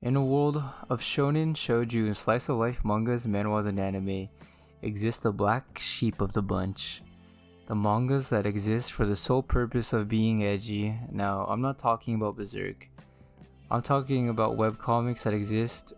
In a world of shonen, shoujo, and slice-of-life mangas, manhwas, and anime, exists the black sheep of the bunch. The mangas that exist for the sole purpose of being edgy. Now, I'm not talking about Berserk. I'm talking about webcomics that exist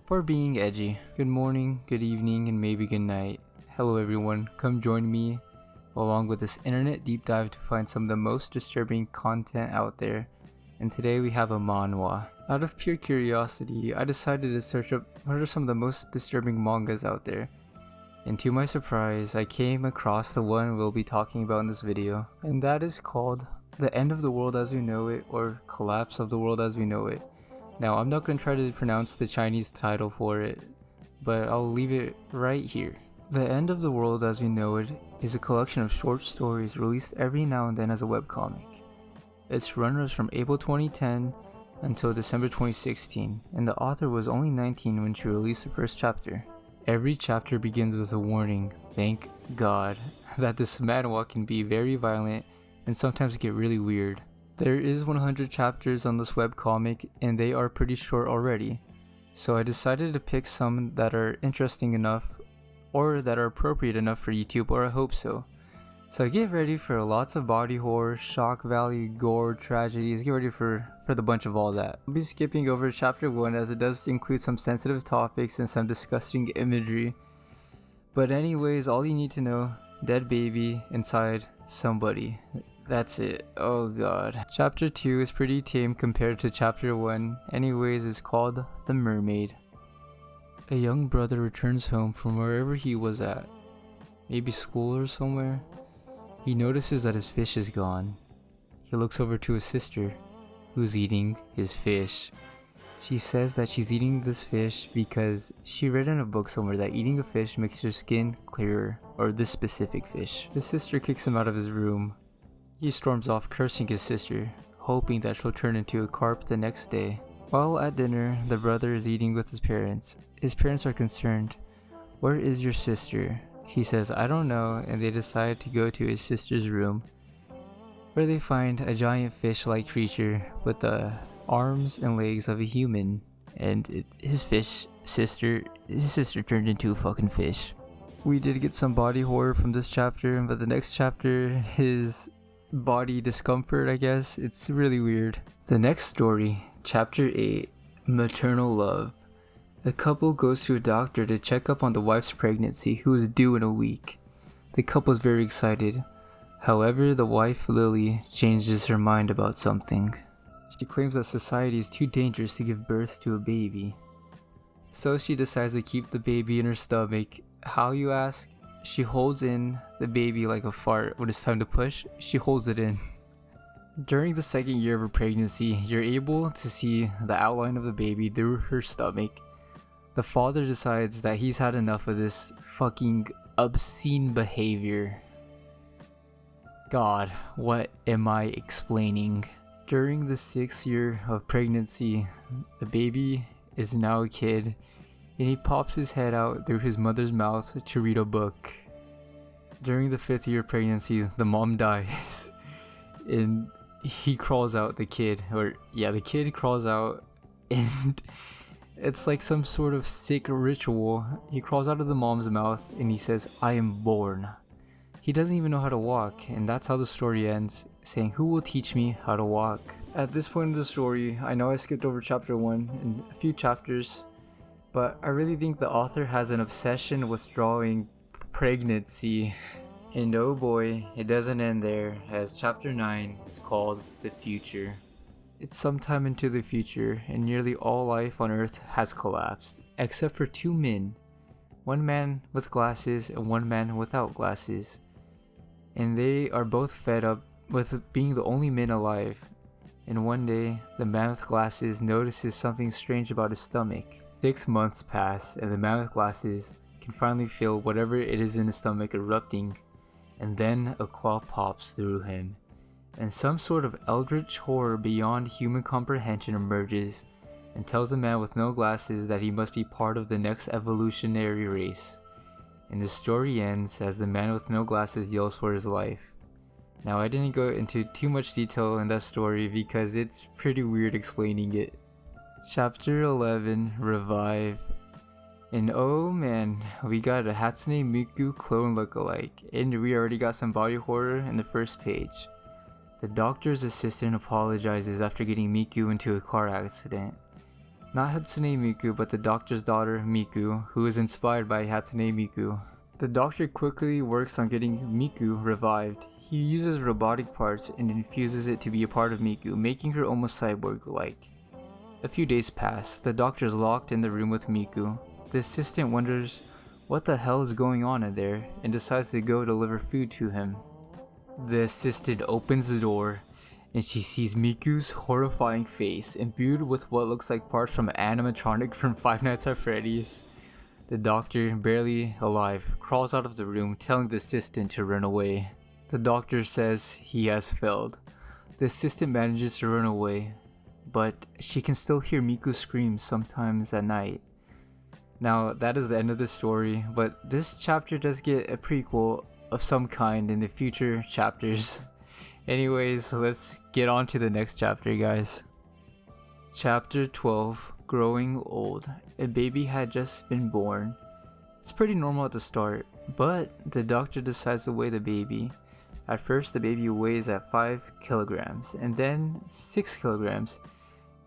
for being edgy. Good morning, good evening, and maybe good night. Hello everyone, come join me along with this internet deep dive to find some of the most disturbing content out there. And today we have a manhwa. Out of pure curiosity, I decided to search up what are some of the most disturbing mangas out there. And to my surprise, I came across the one we'll be talking about in this video. And that is called The End of the World as We Know It, or Collapse of the World as We Know It. Now, I'm not going to try to pronounce the Chinese title for it, but I'll leave it right here. The End of the World as We Know It is a collection of short stories released every now and then as a webcomic. Its run was from April 2010 until December 2016, and the author was only 19 when she released the first chapter. Every chapter begins with a warning, thank God, that this manhwa can be very violent and sometimes get really weird. There is 100 chapters on this webcomic and they are pretty short already, so I decided to pick some that are interesting enough or that are appropriate enough for YouTube, or I hope so. So get ready for lots of body horror, shock value, gore, tragedies. Get ready for the bunch of all that. I'll be skipping over chapter 1 as it does include some sensitive topics and some disgusting imagery. But anyways, all you need to know, dead baby inside somebody. That's it. Oh god. Chapter 2 is pretty tame compared to chapter 1. Anyways, it's called The Mermaid. A young brother returns home from wherever he was at. Maybe school or somewhere. He notices that his fish is gone. He looks over to his sister, who's eating his fish. She says that she's eating this fish because she read in a book somewhere that eating a fish makes your skin clearer, or this specific fish. His sister kicks him out of his room. He storms off cursing his sister, hoping that she'll turn into a carp the next day. While at dinner, the brother is eating with his parents. His parents are concerned. "Where is your sister?" He says, "I don't know," and they decide to go to his sister's room, where they find a giant fish-like creature with the arms and legs of a human, and his sister turned into a fucking fish. We did get some body horror from this chapter, but the next chapter, his body discomfort, I guess, it's really weird. The next story, chapter 8, Maternal Love. The couple goes to a doctor to check up on the wife's pregnancy, who is due in a week. The couple is very excited. However, the wife, Lily, changes her mind about something. She claims that society is too dangerous to give birth to a baby. So she decides to keep the baby in her stomach. How, you ask? She holds in the baby like a fart. When it's time to push, she holds it in. During the second year of her pregnancy, you're able to see the outline of the baby through her stomach. The father decides that he's had enough of this fucking obscene behavior. God, what am I explaining? During the 6th year of pregnancy, the baby is now a kid, and he pops his head out through his mother's mouth to read a book. During the 5th year of pregnancy, the mom dies, and he crawls out, the kid crawls out, and it's like some sort of sick ritual. He crawls out of the mom's mouth and he says, "I am born." He doesn't even know how to walk, and that's how the story ends, saying, "Who will teach me how to walk?" At this point in the story, I know I skipped over chapter 1 and a few chapters, but I really think the author has an obsession with drawing pregnancy. And oh boy, it doesn't end there, as chapter 9 is called The Future. It's sometime into the future, and nearly all life on Earth has collapsed, except for 2 men. One man with glasses and one man without glasses. And they are both fed up with being the only men alive. And one day, the man with glasses notices something strange about his stomach. 6 months pass, and the man with glasses can finally feel whatever it is in his stomach erupting. And then a claw pops through him, and some sort of eldritch horror beyond human comprehension emerges and tells the man with no glasses that he must be part of the next evolutionary race. And the story ends as the man with no glasses yells for his life. Now, I didn't go into too much detail in that story because it's pretty weird explaining it. Chapter 11, Revive. And oh man, we got a Hatsune Miku clone lookalike, and we already got some body horror in the first page. The doctor's assistant apologizes after getting Miku into a car accident. Not Hatsune Miku, but the doctor's daughter, Miku, who is inspired by Hatsune Miku. The doctor quickly works on getting Miku revived. He uses robotic parts and infuses it to be a part of Miku, making her almost cyborg-like. A few days pass. The doctor is locked in the room with Miku. The assistant wonders what the hell is going on in there and decides to go deliver food to him. The assistant opens the door and she sees Miku's horrifying face imbued with what looks like parts from an animatronic from Five Nights at Freddy's. The doctor, barely alive, crawls out of the room telling the assistant to run away. The doctor says he has failed. The assistant manages to run away, but she can still hear Miku scream sometimes at night. Now, that is the end of the story, but this chapter does get a prequel of some kind in the future chapters. Anyways, let's get on to the next chapter, guys. Chapter 12, Growing Old. A baby had just been born. It's pretty normal at the start, but the doctor decides to weigh the baby. At first, the baby weighs at 5 kilograms, and then 6 kilograms.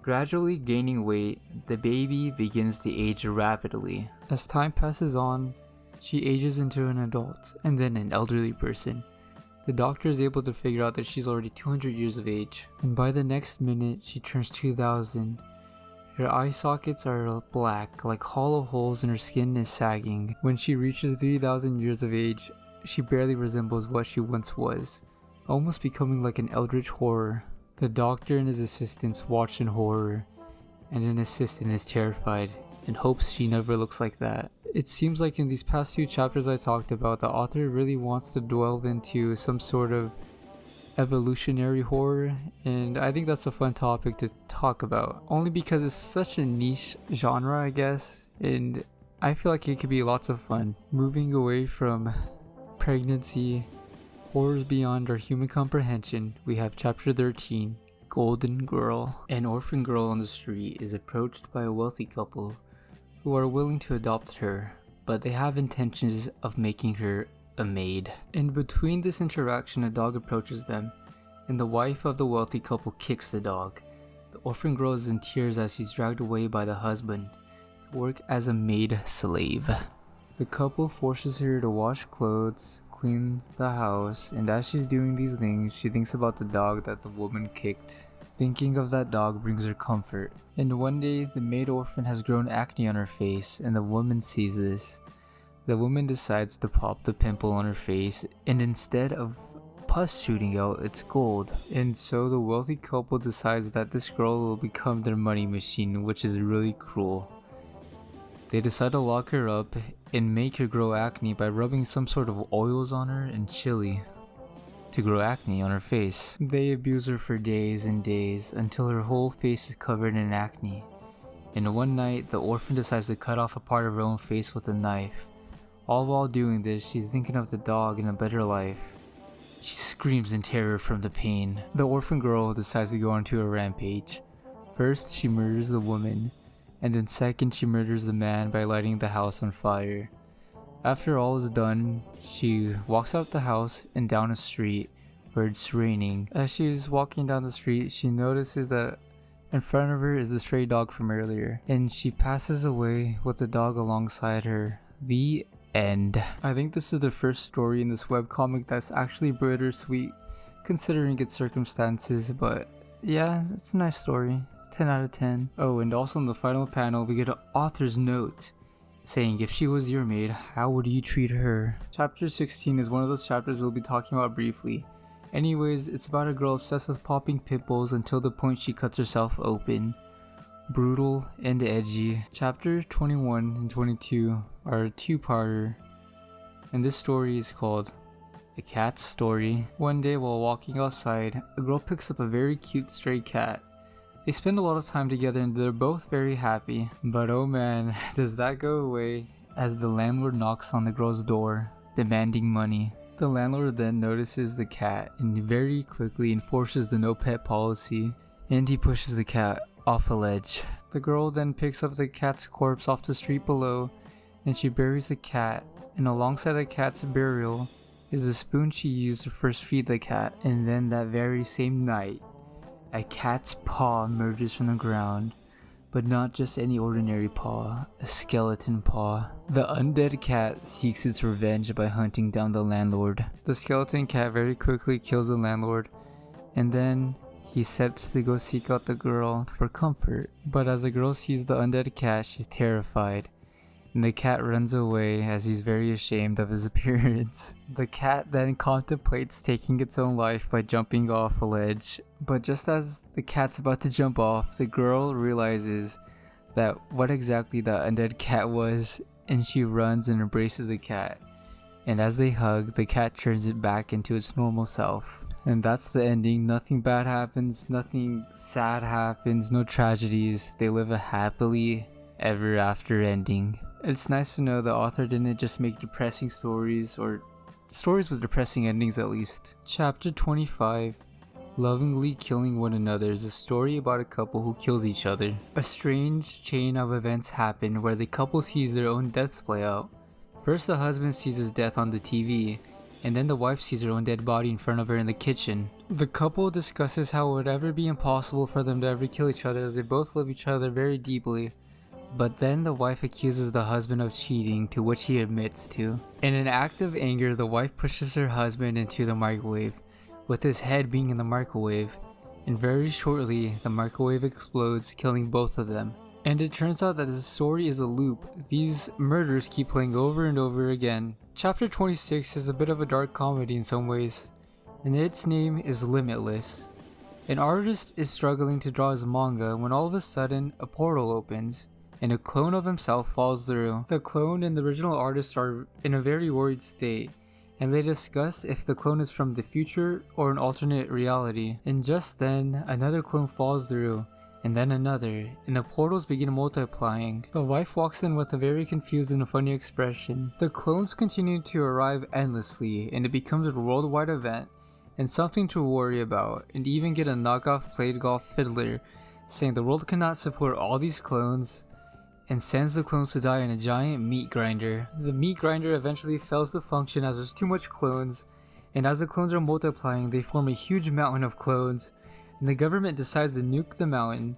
Gradually gaining weight, the baby begins to age rapidly. As time passes on, she ages into an adult and then an elderly person. The doctor is able to figure out that she's already 200 years of age, and by the next minute she turns 2000. Her eye sockets are black, like hollow holes, and her skin is sagging. When she reaches 3000 years of age, she barely resembles what she once was, almost becoming like an eldritch horror. The doctor and his assistants watch in horror, and an assistant is terrified and hopes she never looks like that. It seems like in these past few chapters I talked about, the author really wants to delve into some sort of evolutionary horror, and I think that's a fun topic to talk about, only because it's such a niche genre, I guess, and I feel like it could be lots of fun. Moving away from pregnancy, horrors beyond our human comprehension, we have chapter 13, Golden Girl. An orphan girl on the street is approached by a wealthy couple who are willing to adopt her, but they have intentions of making her a maid. In between this interaction, a dog approaches them, and the wife of the wealthy couple kicks the dog. The orphan girl is in tears as she's dragged away by the husband to work as a maid slave. The couple forces her to wash clothes, clean the house, and as she's doing these things, she thinks about the dog that the woman kicked. Thinking of that dog brings her comfort. And one day, the maid orphan has grown acne on her face, and the woman sees this. The woman decides to pop the pimple on her face, and instead of pus shooting out, it's gold. And so the wealthy couple decides that this girl will become their money machine, which is really cruel. They decide to lock her up and make her grow acne by rubbing some sort of oils on her and chili to grow acne on her face. They abuse her for days and days until her whole face is covered in acne. And one night, the orphan decides to cut off a part of her own face with a knife. All while doing this, she's thinking of the dog and a better life. She screams in terror from the pain. The orphan girl decides to go onto a rampage. First, she murders the woman, and then second, she murders the man by lighting the house on fire. After all is done, she walks out the house and down a street where it's raining. As she's walking down the street, she notices that in front of her is the stray dog from earlier, and she passes away with the dog alongside her. The end. I think this is the first story in this webcomic that's actually bittersweet considering its circumstances, but yeah, it's a nice story. 10 out of 10. Oh, and also in the final panel, we get an author's note saying, if she was your maid, how would you treat her? Chapter 16 is one of those chapters we'll be talking about briefly. Anyways, it's about a girl obsessed with popping pimples until the point she cuts herself open. Brutal and edgy. Chapter 21 and 22 are a two-parter, and this story is called The Cat's Story. One day while walking outside, a girl picks up a very cute stray cat. They spend a lot of time together and they're both very happy. But oh man, does that go away as the landlord knocks on the girl's door, demanding money. The landlord then notices the cat and very quickly enforces the no pet policy, and he pushes the cat off a ledge. The girl then picks up the cat's corpse off the street below and she buries the cat, and alongside the cat's burial is the spoon she used to first feed the cat. And then that very same night, a cat's paw emerges from the ground, but not just any ordinary paw, a skeleton paw. The undead cat seeks its revenge by hunting down the landlord. The skeleton cat very quickly kills the landlord, and then he sets to go seek out the girl for comfort. But as the girl sees the undead cat, she's terrified, and the cat runs away as he's very ashamed of his appearance. The cat then contemplates taking its own life by jumping off a ledge, but just as the cat's about to jump off, the girl realizes that what exactly the undead cat was, and she runs and embraces the cat. And as they hug, the cat turns it back into its normal self. And that's the ending. Nothing bad happens, nothing sad happens, no tragedies. They live a happily ever after ending. It's nice to know the author didn't just make depressing stories, or stories with depressing endings at least. Chapter 25, Lovingly Killing One Another, is a story about a couple who kills each other. A strange chain of events happen where the couple sees their own deaths play out. First, the husband sees his death on the TV, and then the wife sees her own dead body in front of her in the kitchen. The couple discusses how it would ever be impossible for them to ever kill each other, as they both love each other very deeply. But then the wife accuses the husband of cheating, to which he admits to. In an act of anger, the wife pushes her husband into the microwave, with his head being in the microwave, and very shortly the microwave explodes, killing both of them. And it turns out that the story is a loop. These murders keep playing over and over again. Chapter 26 is a bit of a dark comedy in some ways, and its name is Limitless. An artist is struggling to draw his manga when all of a sudden a portal opens, and a clone of himself falls through. The clone and the original artist are in a very worried state, and they discuss if the clone is from the future or an alternate reality. And just then, another clone falls through, and then another, and the portals begin multiplying. The wife walks in with a very confused and funny expression. The clones continue to arrive endlessly, and it becomes a worldwide event, and something to worry about, and even get a knockoff played golf fiddler saying the world cannot support all these clones, and sends the clones to die in a giant meat grinder. The meat grinder eventually fails to function as there's too much clones, and as the clones are multiplying, they form a huge mountain of clones, and the government decides to nuke the mountain.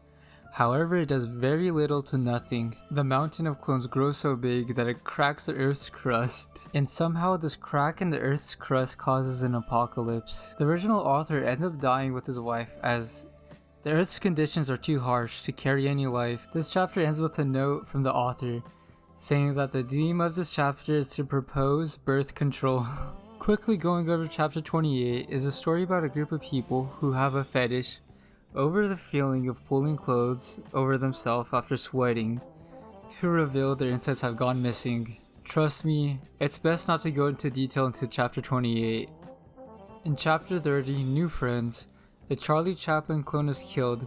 However, it does very little to nothing. The mountain of clones grows so big that it cracks the Earth's crust, and somehow this crack in the Earth's crust causes an apocalypse. The original author ends up dying with his wife as the Earth's conditions are too harsh to carry any life. This chapter ends with a note from the author saying that the theme of this chapter is to propose birth control. Quickly going over chapter 28 is a story about a group of people who have a fetish over the feeling of pulling clothes over themselves after sweating to reveal their insides have gone missing. Trust me, it's best not to go into detail until chapter 28. In chapter 30, New Friends, a Charlie Chaplin clone is killed,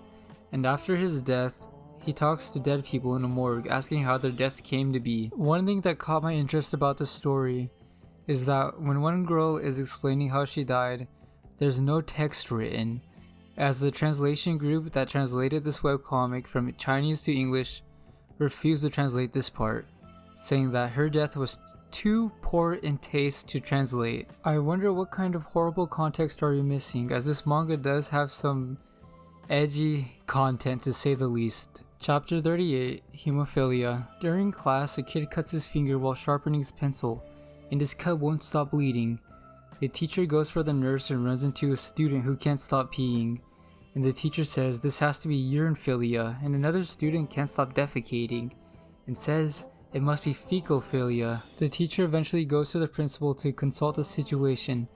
and after his death, he talks to dead people in a morgue asking how their death came to be. One thing that caught my interest about the story is that when one girl is explaining how she died, there's no text written, as the translation group that translated this webcomic from Chinese to English refused to translate this part, saying that her death was too poor in taste to translate. I wonder what kind of horrible context are you missing, as this manga does have some edgy content to say the least. Chapter 38, Hemophilia. During class, a kid cuts his finger while sharpening his pencil, and his cut won't stop bleeding. The teacher goes for the nurse and runs into a student who can't stop peeing, and the teacher says this has to be urinephilia, and another student can't stop defecating, and says it must be fecalphilia. The teacher eventually goes to the principal to consult the situation,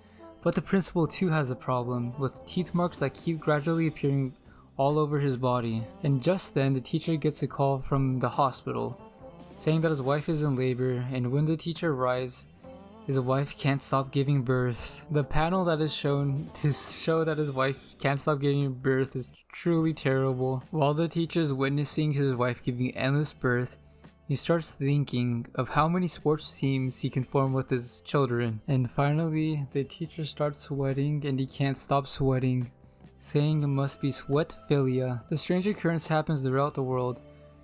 but the principal too has a problem, with teeth marks that keep gradually appearing all over his body. And just then, the teacher gets a call from the hospital, saying that his wife is in labor, and when the teacher arrives, his wife can't stop giving birth. The panel that is shown to show that his wife can't stop giving birth is truly terrible. While the teacher is witnessing his wife giving endless birth, he starts thinking of how many sports teams he can form with his children. And finally, the teacher starts sweating and he can't stop sweating, saying it must be sweatphilia. The strange occurrence happens throughout the world,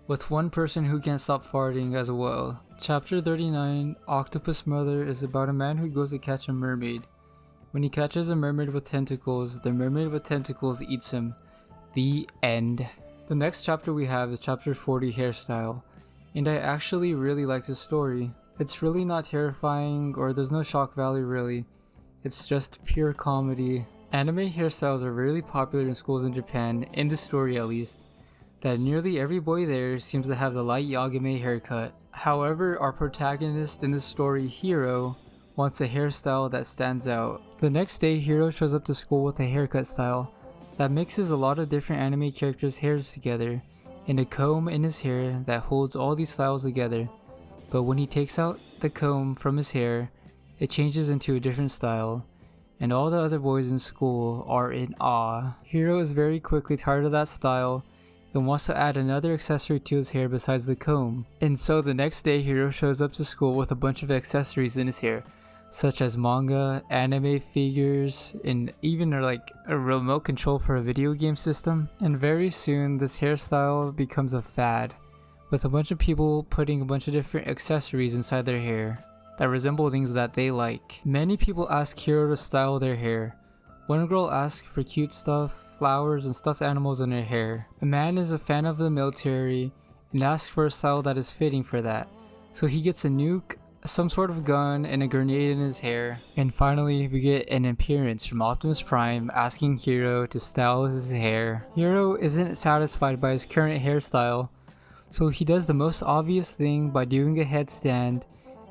with one person who can't stop farting as well. Chapter 39, Octopus Mother, is about a man who goes to catch a mermaid. When he catches a mermaid with tentacles, the mermaid with tentacles eats him. The end. The next chapter we have is chapter 40, Hairstyle, and I actually really like this story. It's really not terrifying, or there's no shock value really. It's just pure comedy. Anime hairstyles are really popular in schools in Japan, in the story at least, that nearly every boy there seems to have the light Yagame haircut. However, our protagonist in the story, Hiro, wants a hairstyle that stands out. The next day, Hiro shows up to school with a haircut style that mixes a lot of different anime characters' hairs together, and a comb in his hair that holds all these styles together. But when he takes out the comb from his hair, it changes into a different style, and all the other boys in school are in awe. Hiro is very quickly tired of that style and wants to add another accessory to his hair besides the comb. And so the next day, Hiro shows up to school with a bunch of accessories in his hair, such as manga, anime figures, and even like a remote control for a video game system. And very soon this hairstyle becomes a fad, with a bunch of people putting a bunch of different accessories inside their hair that resemble things that they like. Many people ask Hiro to style their hair. One girl asks for cute stuff, flowers, and stuffed animals in her hair. A man is a fan of the military and asks for a style that is fitting for that, so he gets a nuke, some sort of gun, and a grenade in his hair. And finally, we get an appearance from Optimus Prime asking Hiro to style his hair. Hiro isn't satisfied by his current hairstyle, so he does the most obvious thing by doing a headstand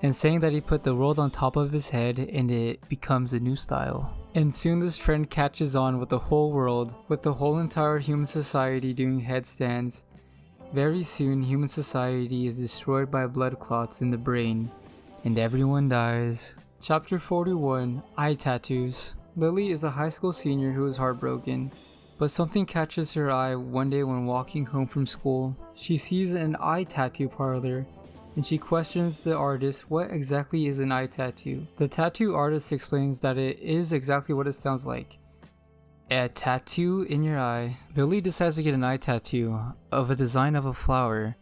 and saying that he put the world on top of his head and it becomes a new style. And soon this trend catches on with the whole world, with the whole entire human society doing headstands. Very soon human society is destroyed by blood clots in the brain, and everyone dies. Chapter 41, Eye Tattoos. Lily is a high school senior who is heartbroken, but something catches her eye one day when walking home from school. She sees an eye tattoo parlor, and she questions the artist what exactly is an eye tattoo. The tattoo artist explains that it is exactly what it sounds like. A tattoo in your eye. Lily decides to get an eye tattoo of a design of a flower,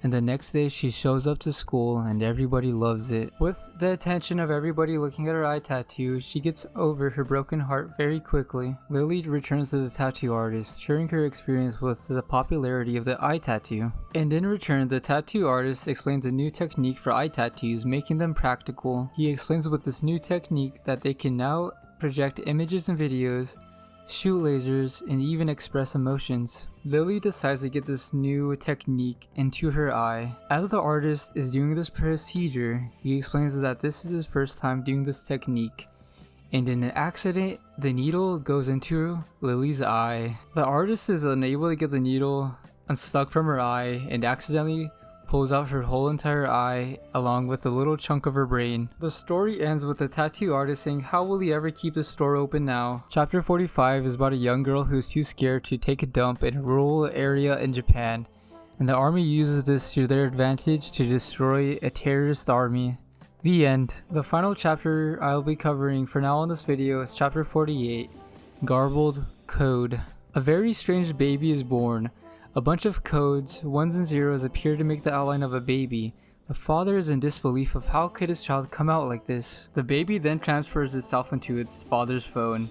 and the next day she shows up to school and everybody loves it. With the attention of everybody looking at her eye tattoo, she gets over her broken heart very quickly. Lily returns to the tattoo artist, sharing her experience with the popularity of the eye tattoo. And in return, the tattoo artist explains a new technique for eye tattoos, making them practical. He explains with this new technique that they can now project images and videos, shoot lasers, and even express emotions. Lily decides to get this new technique into her eye. As the artist is doing this procedure, he explains that this is his first time doing this technique, and in an accident, the needle goes into Lily's eye. The artist is unable to get the needle unstuck from her eye and accidentally pulls out her whole entire eye along with a little chunk of her brain. The story ends with the tattoo artist saying how will he ever keep the store open now. Chapter 45 is about a young girl who's too scared to take a dump in a rural area in Japan, and the army uses this to their advantage to destroy a terrorist army. The end. The final chapter I'll be covering for now on this video is chapter 48, Garbled Code. A very strange baby is born. A bunch of codes, ones and zeros, appear to make the outline of a baby. The father is in disbelief of how could his child come out like this. The baby then transfers itself into its father's phone.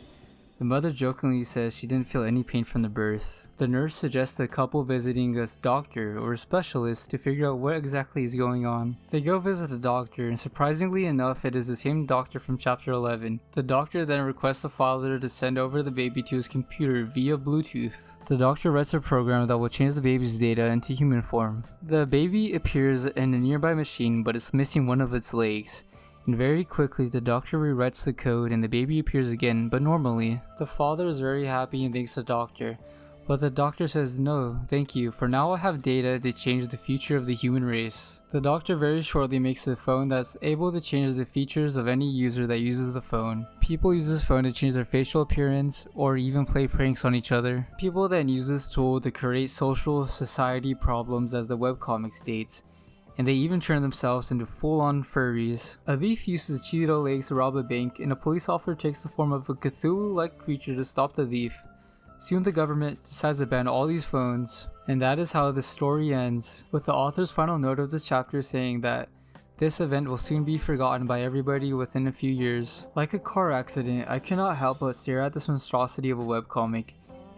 The mother jokingly says she didn't feel any pain from the birth. The nurse suggests the couple visiting a doctor or a specialist to figure out what exactly is going on. They go visit the doctor, and surprisingly enough, it is the same doctor from chapter 11. The doctor then requests the father to send over the baby to his computer via Bluetooth. The doctor writes a program that will change the baby's data into human form. The baby appears in a nearby machine, but it's missing one of its legs. And very quickly the doctor rewrites the code and the baby appears again, but normally. The father is very happy and thanks the doctor, but the doctor says no, thank you, for now I have data to change the future of the human race. The doctor very shortly makes a phone that's able to change the features of any user that uses the phone. People use this phone to change their facial appearance or even play pranks on each other. People then use this tool to create social society problems, as the webcomic states, and they even turn themselves into full-on furries. A thief uses Cheeto legs to rob a bank, and a police officer takes the form of a Cthulhu-like creature to stop the thief. Soon the government decides to ban all these phones, and that is how the story ends, with the author's final note of this chapter saying that this event will soon be forgotten by everybody within a few years. Like a car accident, I cannot help but stare at this monstrosity of a webcomic.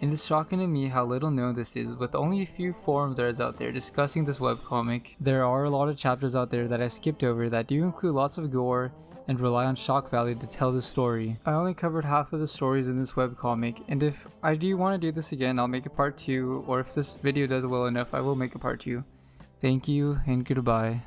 And it's shocking to me how little known this is, with only a few forum threads out there discussing this webcomic. There are a lot of chapters out there that I skipped over that do include lots of gore and rely on shock value to tell the story. I only covered half of the stories in this webcomic, and if I do want to do this again, I'll make a part 2, or if this video does well enough, I will make a part 2. Thank you, and goodbye.